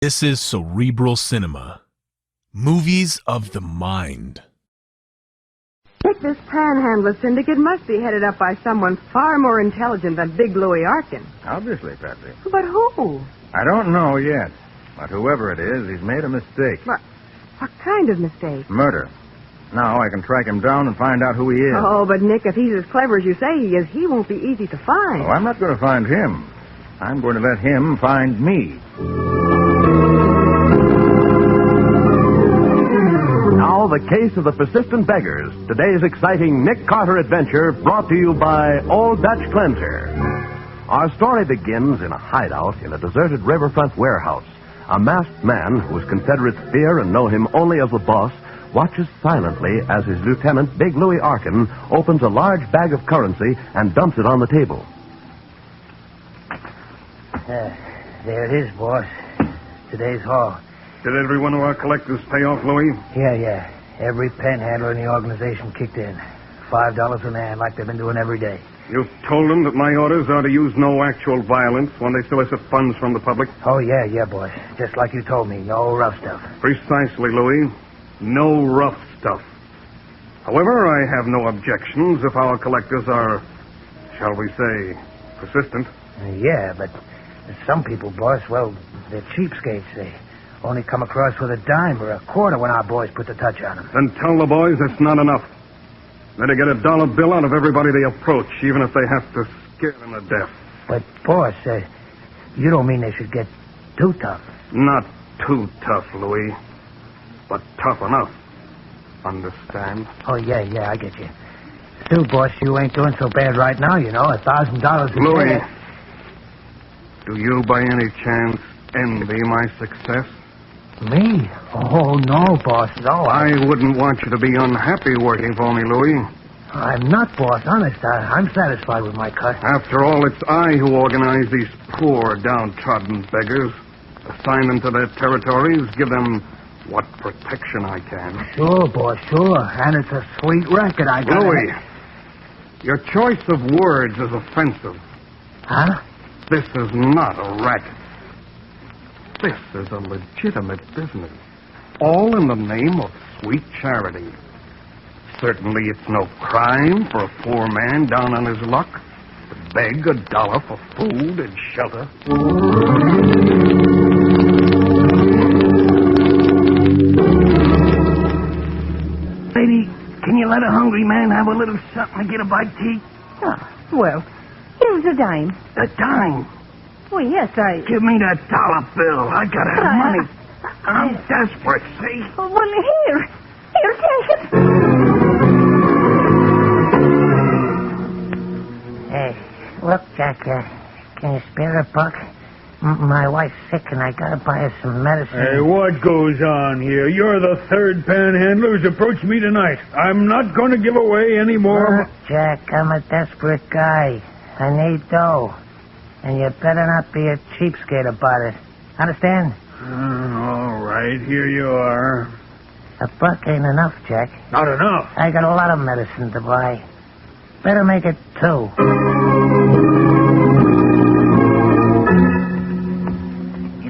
This is Cerebral Cinema. Movies of the mind. Nick, this panhandler syndicate must be headed up by someone far more intelligent than Big Louis Harkin. Obviously, Patsy. But who? I don't know yet. But whoever it is, he's made a mistake. What kind of mistake? Murder. Now I can track him down and find out who he is. Oh, but Nick, if he's as clever as you say he is, he won't be easy to find. Oh, I'm not going to find him. I'm going to let him find me. Now, the case of the persistent beggars. Today's exciting Nick Carter adventure brought to you by Old Dutch Cleanser. Our story begins in a hideout in a deserted riverfront warehouse. A masked man, whose Confederates fear and know him only as the boss, watches silently as his lieutenant, Big Louis Harkin, opens a large bag of currency and dumps it on the table. There it is, boss. Today's haul. Did every one of our collectors pay off, Louis? Yeah. Every panhandler in the organization kicked in. $5 a man, like they've been doing every day. You've told them that my orders are to use no actual violence when they solicit funds from the public? Oh, yeah, boss. Just like you told me. No rough stuff. Precisely, Louis. No rough stuff. However, I have no objections if our collectors are, shall we say, persistent. Yeah, but some people, boss, well, they're cheapskates. They only come across with a dime or a quarter when our boys put the touch on them. Then tell the boys it's not enough. They're to get a dollar bill out of everybody they approach, even if they have to scare them to death. But, boss, you don't mean they should get too tough. Not too tough, Louis, but tough enough. Understand? Oh, yeah, I get you. Still, boss, you ain't doing so bad right now, you know. $1,000 a Louis, day. do you by any chance envy my success? Me? Oh, no, boss, no. I wouldn't want you to be unhappy working for me, Louis. I'm not, boss. Honest, I'm satisfied with my cut. After all, it's I who organize these poor, downtrodden beggars. Assign them to their territories, give them what protection I can. Sure, boss, sure. And it's a sweet racket I got. Louis, your choice of words is offensive. Huh? This is not a racket. This is a legitimate business. All in the name of sweet charity. Certainly it's no crime for a poor man down on his luck to beg $1 for food and shelter. Lady, can you let a hungry man have a little something to get a bite to eat? Well, here's a dime. A dime? Well, yes, Give me that dollar bill. I gotta have money. I'm desperate, see? Well, here, take it. Hey, look, Jack, can you spare a buck? My wife's sick, and I gotta buy her some medicine. Hey, what goes on here? You're the third panhandler who's approached me tonight. I'm not going to give away any more. Look, Jack, I'm a desperate guy. I need dough. And you better not be a cheapskate about it. Understand? All right, here you are. A buck ain't enough, Jack. Not enough. I got a lot of medicine to buy. Better make it 2.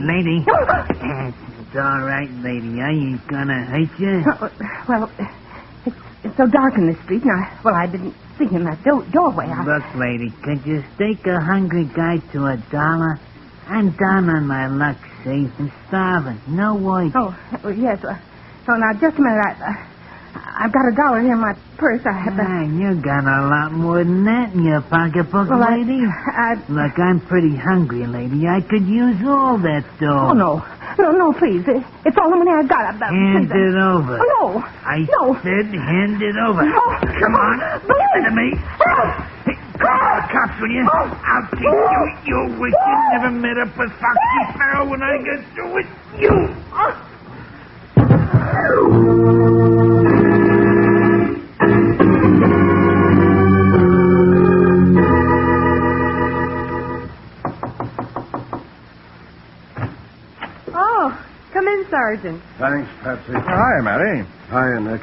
Lady. It's all right, lady. I ain't gonna hurt you. Well, it's so dark in this street, and I didn't see him at that doorway. Look, lady, could you stake a hungry guy to $1? I'm down on my luck, see? I'm starving. No work. Oh, yes. So now, just a minute. I've got $1 here in my purse. I have to... You got a lot more than that in your pocketbook, Well, lady. Look, I'm pretty hungry, lady. I could use all that dough. Oh, no, please. It's all the money I've got. Hand Please, it over. Oh, no. I No. said hand it over. Oh, Come on. please. Listen to me. Hey, call the cops, will you? I'll take you. You wish you never met a foxy sparrow when I get through with you. Oh, come in, Sergeant. Thanks, Patsy. Hi, Matty. Hiya, Nick.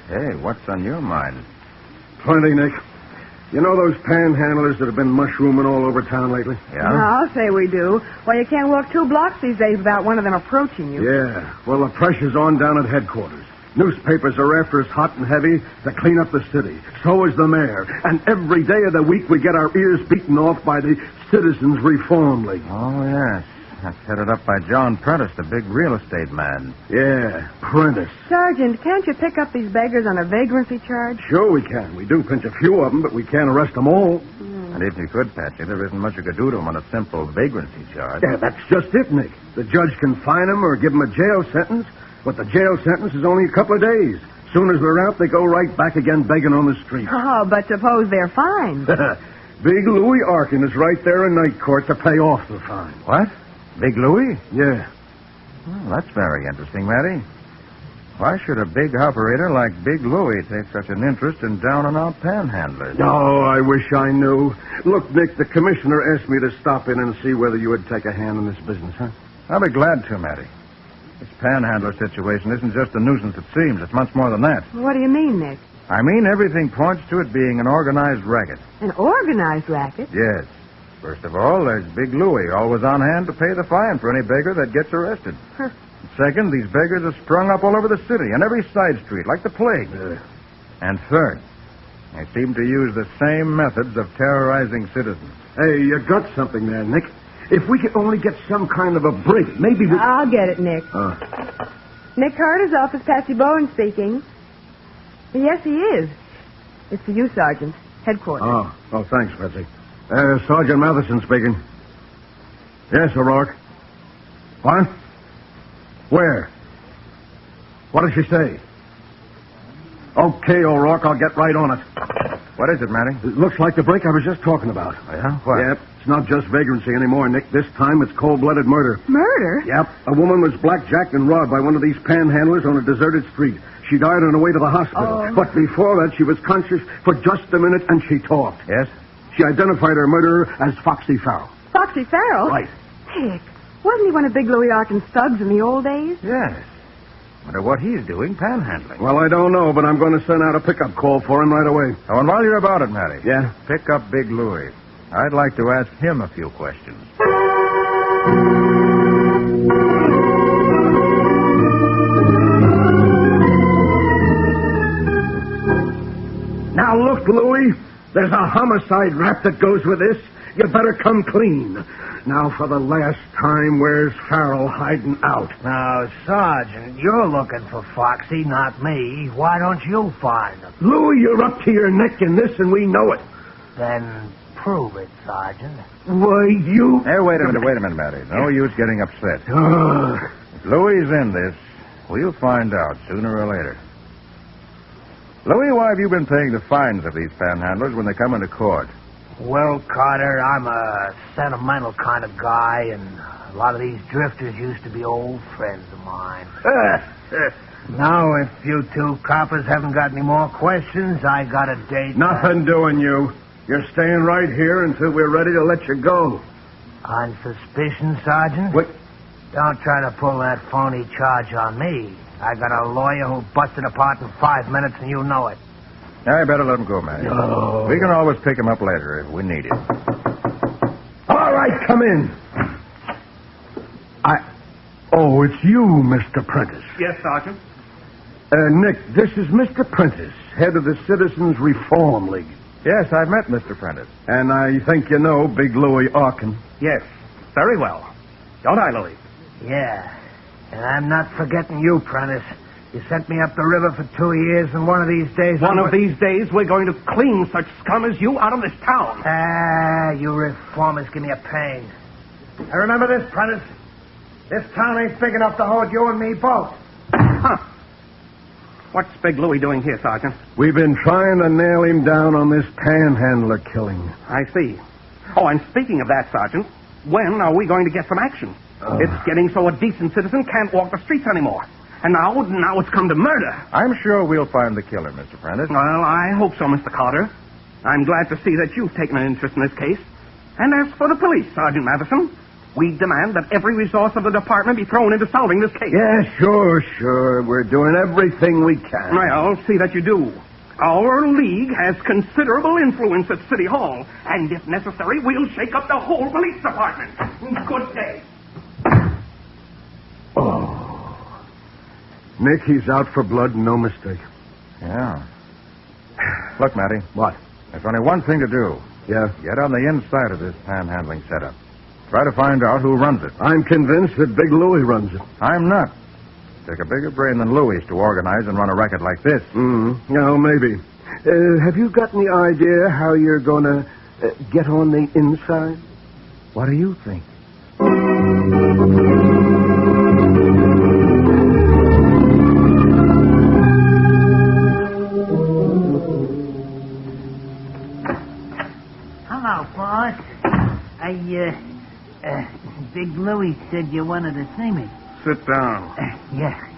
Hey, what's on your mind? Plenty, Nick. You know those panhandlers that have been mushrooming all over town lately? Yeah? I'll say we do. Well, you can't walk 2 blocks these days without one of them approaching you. Yeah. Well, the pressure's on down at headquarters. Newspapers are after us hot and heavy to clean up the city. So is the mayor. And every day of the week we get our ears beaten off by the Citizens Reform League. Oh, yes. That's headed up by John Prentice, the big real estate man. Yeah, Prentice. Sergeant, can't you pick up these beggars on a vagrancy charge? Sure we can. We do pinch a few of them, but we can't arrest them all. And if you could, Patsy, there isn't much you could do to him on a simple vagrancy charge. Yeah, that's just it, Nick. The judge can fine them or give them a jail sentence, but the jail sentence is only a couple of days. Soon as they're out, they go right back again begging on the street. Oh, but suppose they're fined. Big Louis Harkin is right there in night court to pay off the fine. What? Big Louis? Yeah. Well, that's very interesting, Matty. Why should a big operator like Big Louis take such an interest in down-and-out panhandlers? Oh, I wish I knew. Look, Nick, the commissioner asked me to stop in and see whether you would take a hand in this business, huh? I'll be glad to, Matty. This panhandler situation isn't just a nuisance, it seems. It's much more than that. What do you mean, Nick? I mean, everything points to it being an organized racket. An organized racket? Yes. First of all, there's Big Louis, always on hand to pay the fine for any beggar that gets arrested. Huh. Second, these beggars are sprung up all over the city, on every side street, like the plague. And third, they seem to use the same methods of terrorizing citizens. Hey, you got something there, Nick. If we could only get some kind of a break, maybe we... I'll get it, Nick. Oh. Nick Carter's office, Patsy Bowen speaking. Yes, he is. It's for you, Sergeant. Headquarters. Oh, thanks, Patsy. Sergeant Matheson speaking. Yes, O'Rourke. What? Where? What did she say? Okay, O'Rourke, I'll get right on it. What is it, Matty? It looks like the break I was just talking about. Oh, yeah? What? Yep, it's not just vagrancy anymore, Nick. This time it's cold-blooded murder. Murder? Yep, a woman was blackjacked and robbed by one of these panhandlers on a deserted street. She died on her way to the hospital. Oh. But before that, she was conscious for just a minute, and she talked. Yes? She identified her murderer as Foxy Farrell. Foxy Farrell? Right. Nick, wasn't he one of Big Louis Harkin's thugs in the old days? Yes. Wonder what he's doing panhandling. Well, I don't know, but I'm going to send out a pickup call for him right away. Oh, and while you're about it, Matty. Yeah? Pick up Big Louis. I'd like to ask him a few questions. Now, look, Louis, there's a homicide rap that goes with this. You better come clean. Now, for the last time, where's Farrell hiding out? Now, Sergeant, you're looking for Foxy, not me. Why don't you find him? Louis, you're up to your neck in this, and we know it. Then prove it, Sergeant. Why, you... Hey, wait a minute, Matty. No use getting upset. Ah. If Louis is in this, we'll find out sooner or later. Louis, why have you been paying the fines of these panhandlers when they come into court? Well, Carter, I'm a sentimental kind of guy, and a lot of these drifters used to be old friends of mine. Now, if you two coppers haven't got any more questions, I got a date. Nothing doing, you. You're staying right here until we're ready to let you go. On suspicion, Sergeant? What? Don't try to pull that phony charge on me. I got a lawyer who busted apart in 5 minutes, and you know it. I better let him go, Matty. No. We can always pick him up later if we need him. All right, come in. Oh, it's you, Mr. Prentice. Yes, Sergeant. Nick, this is Mr. Prentice, head of the Citizens Reform League. Yes, I've met Mr. Prentice. And I think you know Big Louis Harkin. Yes, very well. Don't I, Louis? Yeah. And I'm not forgetting you, Prentice. You sent me up the river for 2 years, and one of these days... One of these days, we're going to clean such scum as you out of this town. You reformers give me a pain. I remember this, Prentice. This town ain't big enough to hold you and me both. Huh. What's Big Louis doing here, Sergeant? We've been trying to nail him down on this panhandler killing. I see. Oh, and speaking of that, Sergeant, when are we going to get some action? It's getting so a decent citizen can't walk the streets anymore. And now it's come to murder. I'm sure we'll find the killer, Mr. Prentice. Well, I hope so, Mr. Carter. I'm glad to see that you've taken an interest in this case. And as for the police, Sergeant Matheson, we demand that every resource of the department be thrown into solving this case. Yeah, sure. We're doing everything we can. Well, see that you do. Our league has considerable influence at City Hall, and if necessary, we'll shake up the whole police department. Good day. Oh. Nick, he's out for blood, no mistake. Yeah. Look, Matty. What? There's only one thing to do. Yeah? Get on the inside of this panhandling setup. Try to find out who runs it. I'm convinced that Big Louis runs it. I'm not. Take a bigger brain than Louis to organize and run a racket like this. No, maybe. Have you got any idea how you're going to get on the inside? What do you think? Hello, boss. Big Louis said you wanted to see me. Sit down. Yeah,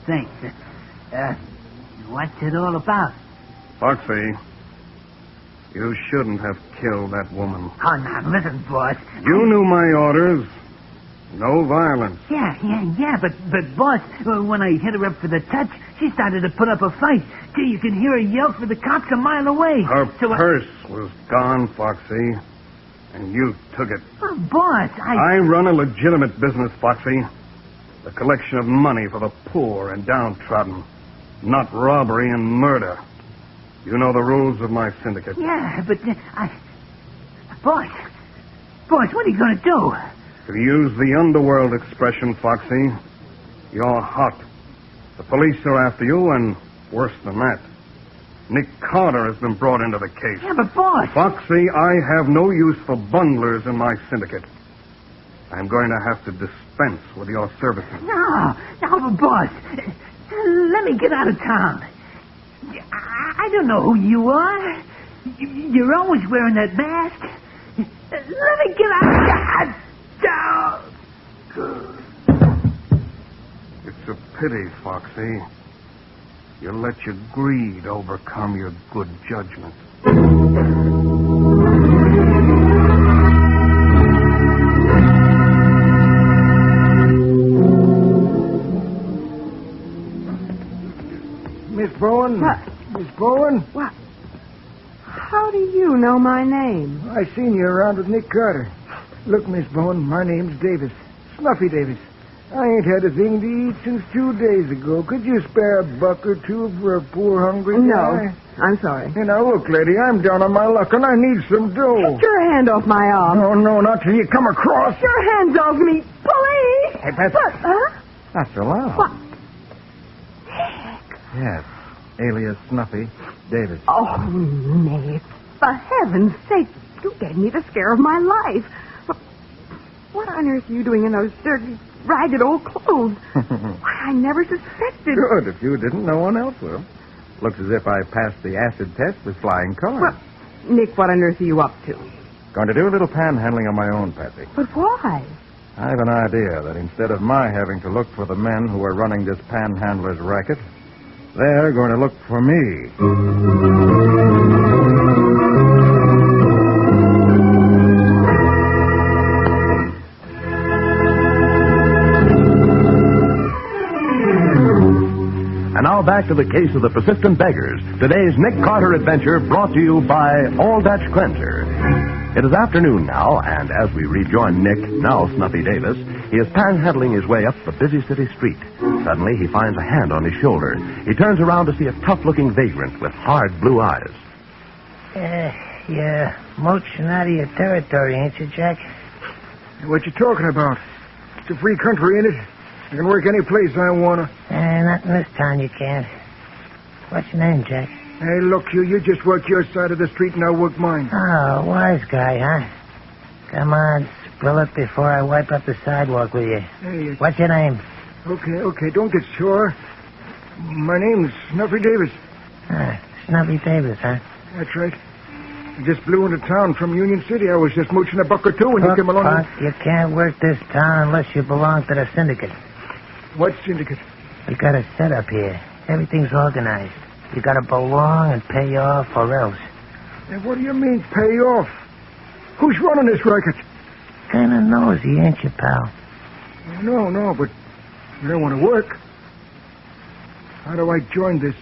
thanks. What's it all about? Foxy, you shouldn't have killed that woman. Oh, now, listen, boss. You knew my orders. No violence. Yeah, but boss, when I hit her up for the touch, she started to put up a fight. Gee, you can hear her yell for the cops a mile away. Her purse was gone, Foxy, and you took it. Oh, boss, I run a legitimate business, Foxy. The collection of money for the poor and downtrodden, not robbery and murder. You know the rules of my syndicate. Yeah, but Boss, what are you going to do? To use the underworld expression, Foxy, you're hot. The police are after you, and worse than that, Nick Carter has been brought into the case. Yeah, but boss... Foxy, I have no use for bunglers in my syndicate. I'm going to have to dispense with your services. No, but boss, let me get out of town. I don't know who you are. You're always wearing that mask. Let me get out of town. It's a pity, Foxy. You let your greed overcome your good judgment. Miss Bowen? What? Miss Bowen? What? How do you know my name? I seen you around with Nick Carter. Look, Miss Bowen, my name's Davis. Snuffy Davis. I ain't had a thing to eat since 2 days ago. Could you spare a buck or two for a poor hungry No, guy? I'm sorry. Hey, now, look, lady, I'm down on my luck, and I need some dough. Get your hand off my arm. No, not till you come across. Get your hands off me. Police! Hey, Beth. What? Huh? That's allowed. What? Yes. Alias Snuffy Davis. Oh, Nate, for heaven's sake, you gave me the scare of my life. What on earth are you doing in those dirty, ragged old clothes? Why, I never suspected. Good. If you didn't, no one else will. Looks as if I passed the acid test with flying colors. Well, Nick, what on earth are you up to? Going to do a little panhandling on my own, Patsy. But why? I have an idea that instead of my having to look for the men who are running this panhandler's racket, they're going to look for me. And now back to the case of the persistent beggars. Today's Nick Carter adventure brought to you by All Dutch Cleanser. It is afternoon now, and as we rejoin Nick, now Snuffy Davis, he is panhandling his way up the busy city street. Suddenly, he finds a hand on his shoulder. He turns around to see a tough-looking vagrant with hard blue eyes. You're mooching out of your territory, ain't you, Jack? What you talking about? It's a free country, ain't it? I can work any place I want to. Not in this town you can't. What's your name, Jack? Hey, look, you just work your side of the street and I'll work mine. Oh, wise guy, huh? Come on, spill it before I wipe up the sidewalk with you. Hey, What's your name? Okay, don't get sore. My name's Snuffy Davis. Snuffy Davis, huh? That's right. I just blew into town from Union City. I was just mooching a buck or two when you came along. Punk, you can't work this town unless you belong to the syndicate. What syndicate? We got a setup here. Everything's organized. You gotta belong and pay off or else. Hey, what do you mean, pay off? Who's running this racket? Kinda nosy, ain't you, pal? No, but I don't want to work. How do I join this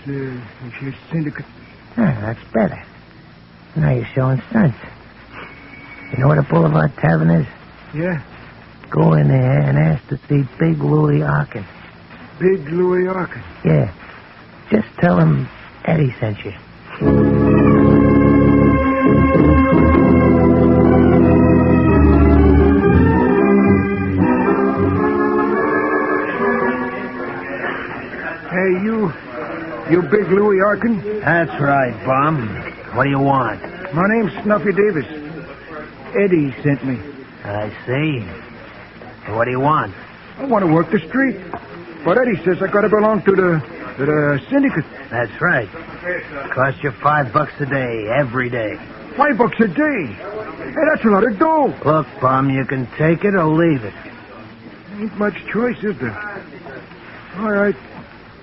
syndicate? That's better. Now you're showing sense. You know what a Boulevard Tavern is? Yeah, Go in there and ask to see Big Louis Harkin. Big Louis Harkin. Yeah. Just tell him Eddie sent you. Hey, you Big Louis Harkin? That's right, Bum. What do you want? My name's Snuffy Davis. Eddie sent me. I see. So what do you want? I want to work the street. But Eddie says I gotta belong to the syndicate. That's right. Cost you $5 a day, every day. $5 a day? Hey, that's a lot of dough. Look, Bum, you can take it or leave it. Ain't much choice, is there? All right,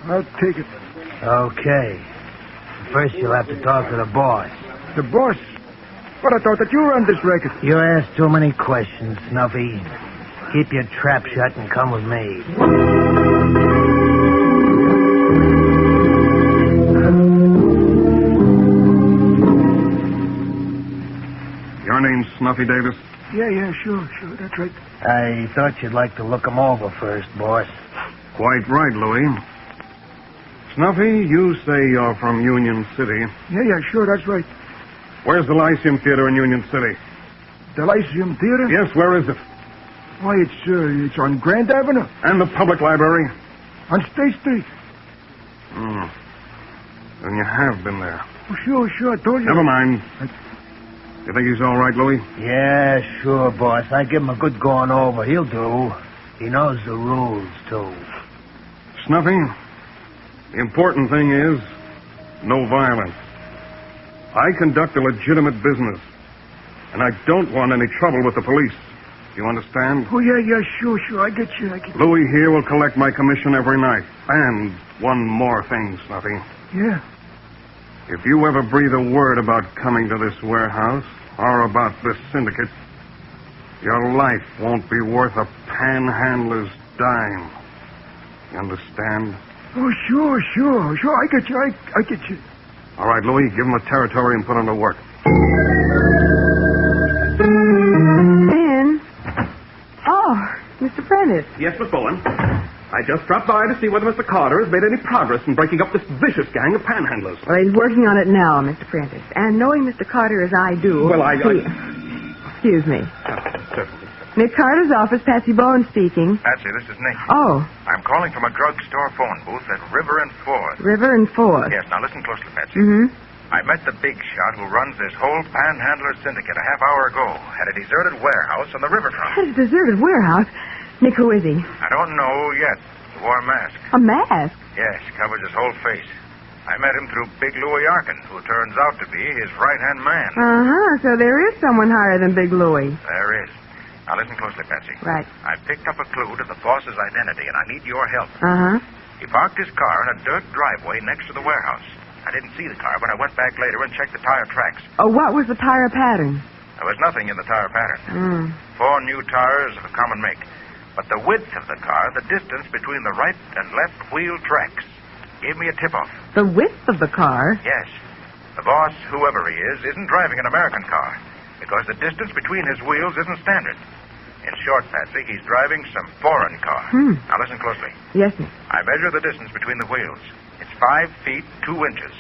I'll take it. Okay. First, you'll have to talk to the boss. The boss? But I thought that you run this racket. You ask too many questions, Snuffy. Keep your trap shut and come with me. Your name's Snuffy Davis? Yeah, sure, that's right. I thought you'd like to look 'em over first, boss. Quite right, Louis. Snuffy, you say you're from Union City. Yeah, sure, that's right. Where's the Lyceum Theater in Union City? The Lyceum Theater? Yes, where is it? Why, it's on Grand Avenue. And the public library? On State Street. Then you have been there. Oh, sure, I told you. Never mind. You think he's all right, Louis? Yeah, sure, boss. I give him a good going over. He'll do. He knows the rules, too. Snuffy, the important thing is no violence. I conduct a legitimate business, and I don't want any trouble with the police. You understand? Oh, yeah, sure, I get you. Louis here will collect my commission every night. And one more thing, Snuffy. Yeah? If you ever breathe a word about coming to this warehouse or about this syndicate, your life won't be worth a panhandler's dime. You understand? Oh, sure. I get you. I get you. All right, Louis, give him the territory and put him to work. Ben? Oh, Mr. Prentice. Yes, Miss Bowen. I just dropped by to see whether Mr. Carter has made any progress in breaking up this vicious gang of panhandlers. Well, he's working on it now, Mr. Prentice. And knowing Mr. Carter as I do... Well, Excuse me. Certainly. Nick Carter's office, Patsy Bowen speaking. Patsy, this is Nick. Oh, I'm calling from a drugstore phone booth at River and Fourth. River and Fourth. Yes, now listen closely, Patsy. Mm-hmm. I met the big shot who runs this whole panhandler syndicate a half hour ago at a deserted warehouse on the riverfront. At a deserted warehouse? Nick, who is he? I don't know yet. He wore a mask. A mask? Yes, covers his whole face. I met him through Big Louis Harkin, who turns out to be his right-hand man. Uh-huh, so there is someone higher than Big Louis. There is. Now listen closely, Patsy. Right. I picked up a clue to the boss's identity, and I need your help. Uh-huh. He parked his car in a dirt driveway next to the warehouse. I didn't see the car, but I went back later and checked the tire tracks. Oh, what was the tire pattern? There was nothing in the tire pattern. 4 new tires of a common make. But the width of the car, the distance between the right and left wheel tracks, gave me a tip-off. The width of the car? Yes. The boss, whoever he is, isn't driving an American car because the distance between his wheels isn't standard. In short, Patsy, he's driving some foreign car. Now listen closely. Yes, sir. I measure the distance between the wheels. It's 5 feet 2 inches.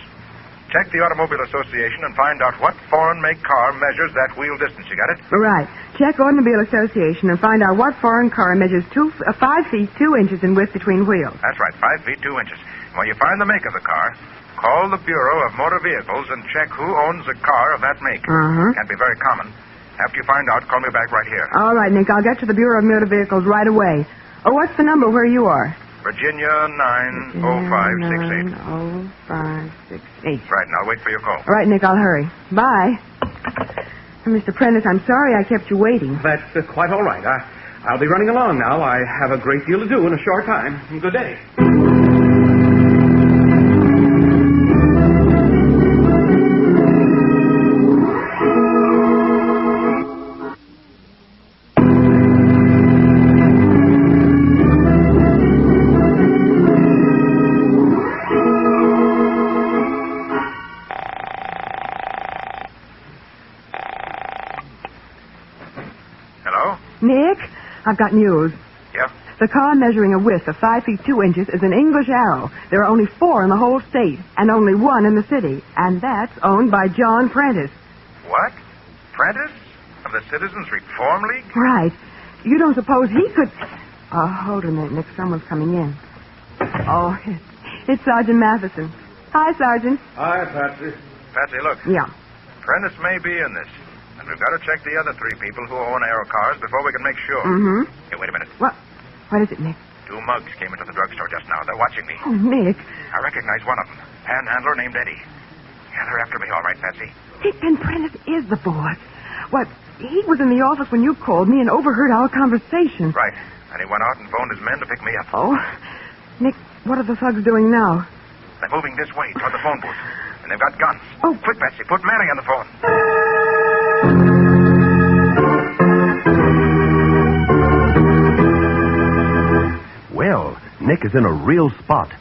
Check the Automobile Association and find out what foreign make car measures that wheel distance. You got it? Right. Check Automobile Association and find out what foreign car measures 5 feet 2 inches in width between wheels. That's right, 5 feet 2 inches. When you find the make of the car, call the Bureau of Motor Vehicles and check who owns a car of that make. Uh-huh. Can be very common. After you find out, call me back right here. All right, Nick. I'll get to the Bureau of Motor Vehicles right away. Oh, what's the number where you are? Virginia 90568. 90568. Right, and I'll wait for your call. All right, Nick, I'll hurry. Bye. Mr. Prentice, I'm sorry I kept you waiting. That's quite all right. I'll be running along now. I have a great deal to do in a short time. Good day. got news. Yep. The car measuring a width of 5 feet 2 inches is an English Arrow. There are only 4 in the whole state, and only 1 in the city. And that's owned by John Prentice. What? Prentice? Of the Citizens Reform League? Right. You don't suppose he could... Oh, hold a minute, Nick. Someone's coming in. Oh, it's Sergeant Matheson. Hi, Sergeant. Hi, Patsy. Patsy, look. Yeah. Prentice may be in this. And we've got to check the other 3 people who own Arrow cars before we can make sure. Mm-hmm. Hey, wait a minute. What is it, Nick? 2 mugs came into the drugstore just now. They're watching me. Oh, Nick. I recognize one of them. Panhandler named Eddie. Yeah, they're after me, all right, Patsy. Nick, then Prentice is the boss. What? He was in the office when you called me and overheard our conversation. Right. And he went out and phoned his men to pick me up. Oh? Nick, what are the thugs doing now? They're moving this way toward the phone booth. And they've got guns. Oh. Quick, Patsy, put Mary on the phone. Well, Nick is in a real spot.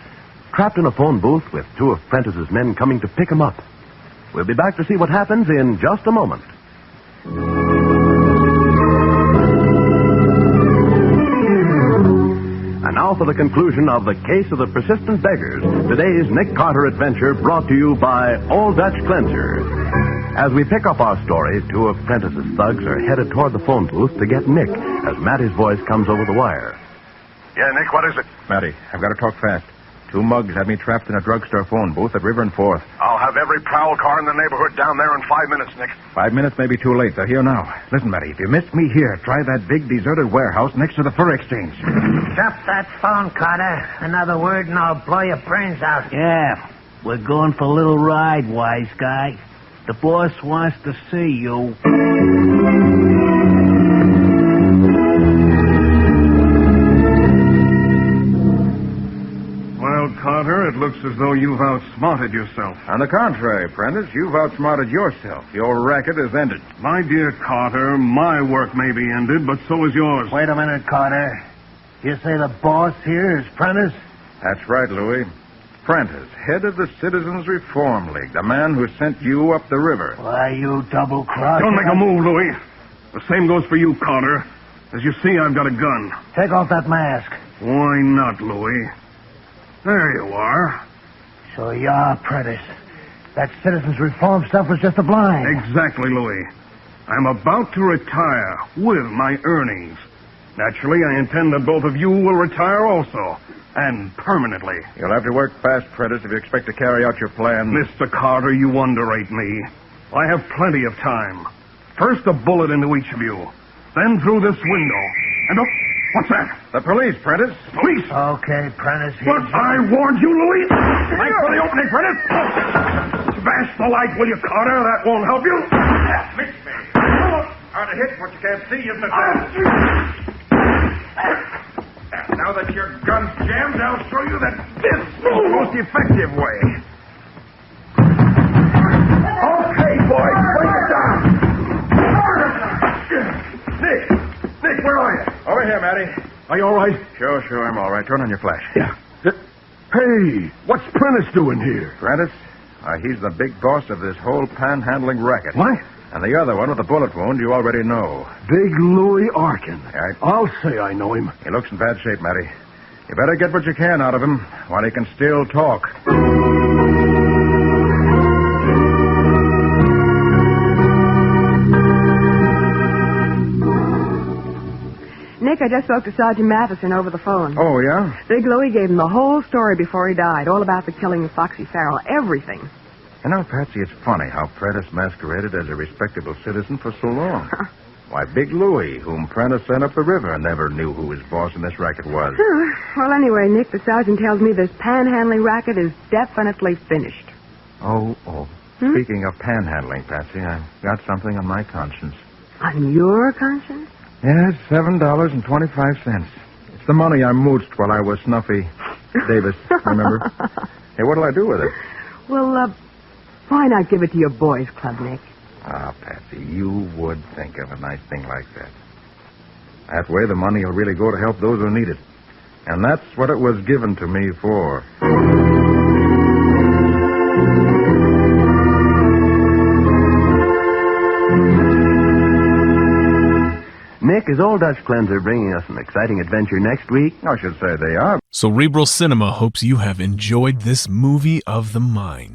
Trapped in a phone booth with 2 of Prentice's men coming to pick him up. We'll be back to see what happens in just a moment. And now for the conclusion of the case of the persistent beggars. Today's Nick Carter adventure brought to you by Old Dutch Cleanser. As we pick up our story, 2 of Prentice's thugs are headed toward the phone booth to get Nick as Matty's voice comes over the wire. Yeah, Nick, what is it? Matty, I've got to talk fast. 2 mugs had me trapped in a drugstore phone booth at River and 4th. I'll have every prowl car in the neighborhood down there in 5 minutes, Nick. 5 minutes may be too late. They're here now. Listen, Matty, if you missed me here, try that big deserted warehouse next to the fur exchange. Drop that phone, Carter. Another word and I'll blow your brains out. Yeah, we're going for a little ride, wise guy. The boss wants to see you. Well, Carter, it looks as though you've outsmarted yourself. On the contrary, Prentice, you've outsmarted yourself. Your racket is ended. My dear Carter, my work may be ended, but so is yours. Wait a minute, Carter. You say the boss here is Prentice? That's right, Louis. Prentice, head of the Citizens Reform League, the man who sent you up the river. Why, you double-crossed... Don't make a move, Louis. The same goes for you, Carter. As you see, I've got a gun. Take off that mask. Why not, Louis? There you are. So you are Prentice. That Citizens Reform stuff was just a blind. Exactly, Louis. I'm about to retire with my earnings. Naturally, I intend that both of you will retire also. And permanently. You'll have to work fast, Prentice, if you expect to carry out your plan. Mr. Carter, you underrate me. I have plenty of time. First a bullet into each of you. Then through this window. And oh, what's that? The police, Prentice. Police? Okay, Prentice. But I warned you, Louis. Right for the opening, Prentice. Smash the light, will you, Carter? That won't help you. Miss me. Hard to hit what you can't see, isn't it? Now that your gun's jammed, I'll show you that this is the most effective way. Okay, boys, bring it down. Nick, where are you? Over here, Matty. Are you all right? Sure, I'm all right. Turn on your flash. Yeah. Hey, what's Prentice doing here? Prentice, he's the big boss of this whole panhandling racket. What? And the other one with the bullet wound you already know. Big Louis Harkin. Right. I'll say I know him. He looks in bad shape, Matty. You better get what you can out of him while he can still talk. Nick, I just spoke to Sergeant Matheson over the phone. Oh, yeah? Big Louis gave him the whole story before he died, all about the killing of Foxy Farrell, everything. You know, Patsy, it's funny how Prentice masqueraded as a respectable citizen for so long. Why, Big Louis, whom Prentice sent up the river, never knew who his boss in this racket was. Well, anyway, Nick, the sergeant tells me this panhandling racket is definitely finished. Oh. Speaking of panhandling, Patsy, I've got something on my conscience. On your conscience? Yes, $7.25. It's the money I mooched while I was Snuffy Davis, remember? Hey, what'll I do with it? Well, why not give it to your boys' club, Nick? Ah, Patsy, you would think of a nice thing like that. That way the money will really go to help those who need it. And that's what it was given to me for. Nick Nick, is Old Dutch Cleanser bringing us an exciting adventure next week? I should say they are. Cerebral Cinema hopes you have enjoyed this movie of the mind.